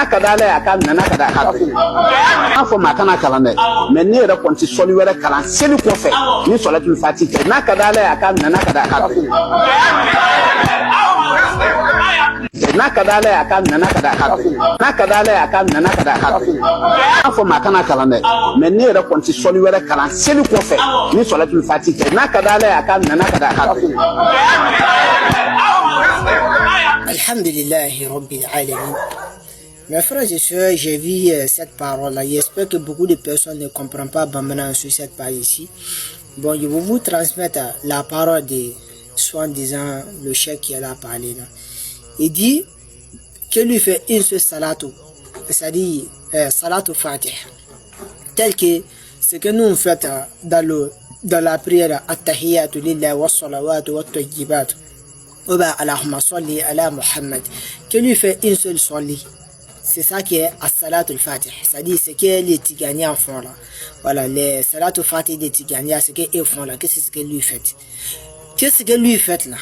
akadale aka nana kada aka afọ maka na kala ne me ne re konti soli were kala seli ko fe ni solatul fatih na kadale aka nana kada aka na kadale aka nana kada aka na kadale aka nana kada aka afọ maka na kala ne me ne re konti soli were kala seli ko fe ni solatul fatih na kadale aka nana kada aka Alhamdulillah Rabbil Alamin. Mes frères et sœurs, j'ai vu cette parole-là. J'espère que beaucoup de personnes ne comprennent pas Bambana sur cette page ici. Bon, je vais vous transmettre la parole de soi-disant le cheikh qui a parlé là. Il dit que lui fait une seule salatou, c'est-à-dire salatou fatih, tel que ce que nous faisons dans la prière at-tahiyyatu lillahi was-salawatu wat-tayyibatu. Allahumma salli ala Muhammad, que lui fait une seule salli. C'est ça qui est as-salatul fatih, c'est-à-dire ce que les Tigania font là. Voilà, les salatul fatih des Tigania, ce qu'ils font là, qu'est-ce que lui fait? Qu'est-ce que lui fait là?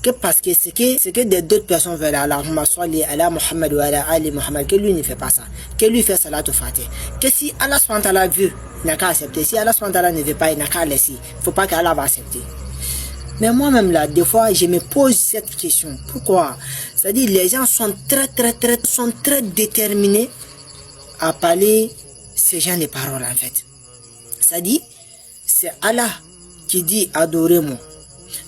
Que parce que ce que d'autres personnes veulent, Allahumma salli ala Muhammad wa ala ali Muhammad, que lui ne fait pas ça, que lui fait salatul fatih. Que si Allah SWT veut, il n'a qu'à accepter. Si Allah SWT ne veut pas, il n'a qu'à laisser. Il ne faut pas qu'Allah va accepter. Mais moi-même là, des fois, je me pose cette question. Pourquoi? C'est-à-dire, les gens sont très déterminés à parler ces gens de paroles en fait. C'est-à-dire, c'est Allah qui dit adorez-moi.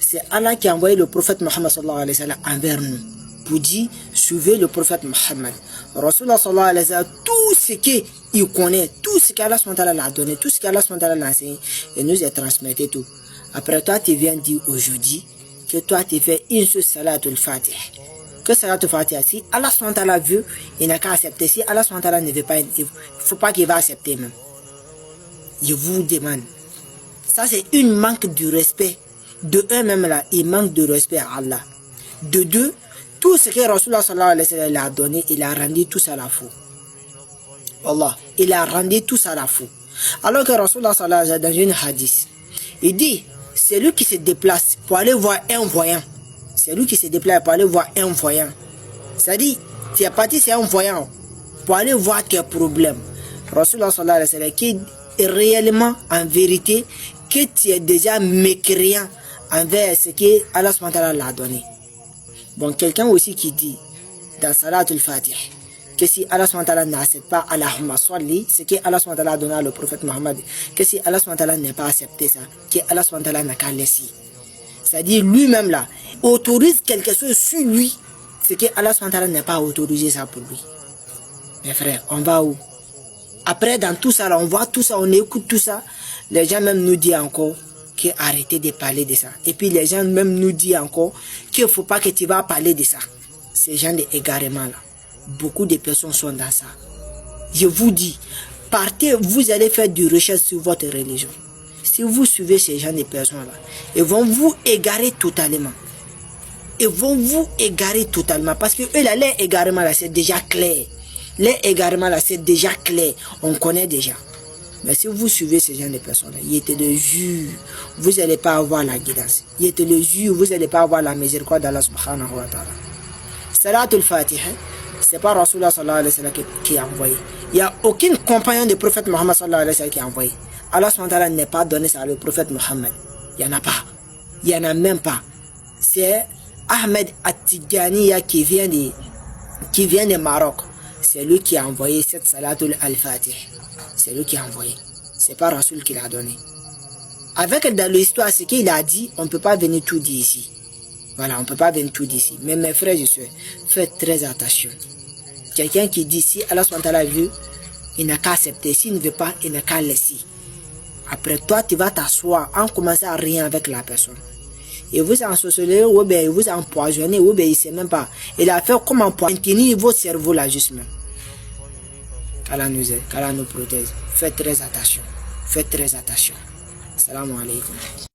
C'est Allah qui a envoyé le prophète Mohammed sallallahu alayhi wa sallam envers nous. Pour dire, suivez le prophète Mohammed. Rasulullah sallallahu alayhi wa sallam, tout ce qu'il connaît, tout ce qu'Allah l'a donné, tout ce qu'Allah l'a enseigné, et nous a transmis tout. Après toi, tu viens dire aujourd'hui que toi, tu fais une seule salatul fatih. Que salatul fatih, si Allah SWT veut, il n'a qu'à accepter. Si Allah SWT ne veut pas, il ne faut pas qu'il va accepter même. Je vous demande. Ça, c'est une manque de respect. De un même là, il manque de respect à Allah. De deux, tout ce que Rasulullah sallallahu alayhi wa sallam a donné, il a rendu tout ça à la faux. Allah, il a rendu tout ça à la faux. Alors que Rasulullah sallallahu alayhi wa sallam, dans une hadith, il dit, c'est lui qui se déplace pour aller voir un voyant. C'est lui qui se déplace pour aller voir un voyant. C'est-à-dire, tu es parti, c'est un voyant, pour aller voir tes problèmes. Rasulullah sallallahu alayhi wa sallam, qui est réellement, en vérité, que tu es déjà mécréant envers ce que Allah SWT l'a donné. Bon, quelqu'un aussi qui dit, dans Salatul Fatih, que si Allah SWT n'accepte pas Allahumma salli, ce que Allah SWT a donné au prophète Mohammed, que si Allah SWT n'a pas accepté ça, que Allah SWT n'a qu'à laisser. C'est-à-dire lui-même là, autorise quelque chose sur lui, ce que Allah SWT n'a pas autorisé ça pour lui. Mes frères, on va où? Après, dans tout ça, là, on voit tout ça, on écoute tout ça, les gens même nous disent encore qu'arrêtez de parler de ça. Et puis les gens même nous disent encore qu'il ne faut pas que tu vas parler de ça. Ces gens d'égarement là. Beaucoup de personnes sont dans ça. Je vous dis, partez, vous allez faire du recherche sur votre religion. Si vous suivez ces gens de personnes-là, ils vont vous égarer totalement. Ils vont vous égarer totalement. Parce que eux, là, leur égarement, là, c'est déjà clair. Leur égarement, là, c'est déjà clair. On connaît déjà. Mais si vous suivez ces gens de personnes-là, il te le jure, vous n'allez pas avoir la guidance. Il te le jure, vous n'allez pas avoir la miséricorde d'Allah subhanahu wa ta'ala. Salatul Fatih, c'est pas Rasulullah sallallahu alayhi wa sallam qui a envoyé. Il n'y a aucun compagnon du prophète Mohammed sallallahu alayhi wa sallam qui a envoyé. Allah subhanahu wa ta'ala n'est pas donné ça au prophète Mohammed. Il n'y en a pas. Il n'y en a même pas. C'est Ahmed At-Tijaniya qui vient de Maroc. C'est lui qui a envoyé cette Salatul Al-Fatih. C'est lui qui a envoyé. C'est pas Rasul qui l'a donné. Avec dans l'histoire, ce qu'il a dit, on ne peut pas venir tout dire ici. Voilà, on ne peut pas venir tout dire ici. Mais mes frères et sœurs, faites très attention. Quelqu'un qui dit si Allah SWT veut, il n'a qu'à accepter. S'il ne veut pas, il n'a qu'à laisser. Après toi, tu vas t'asseoir en commençant à rien avec la personne. Et vous ensorcelez, ou bien vous empoisonnez, ou bien il ne sait même pas. Il a fait comme empoisonner votre cerveau là, juste même. Qu'Allah nous aide, qu'Allah nous protège. Faites très attention. Faites très attention. Salam alaikum.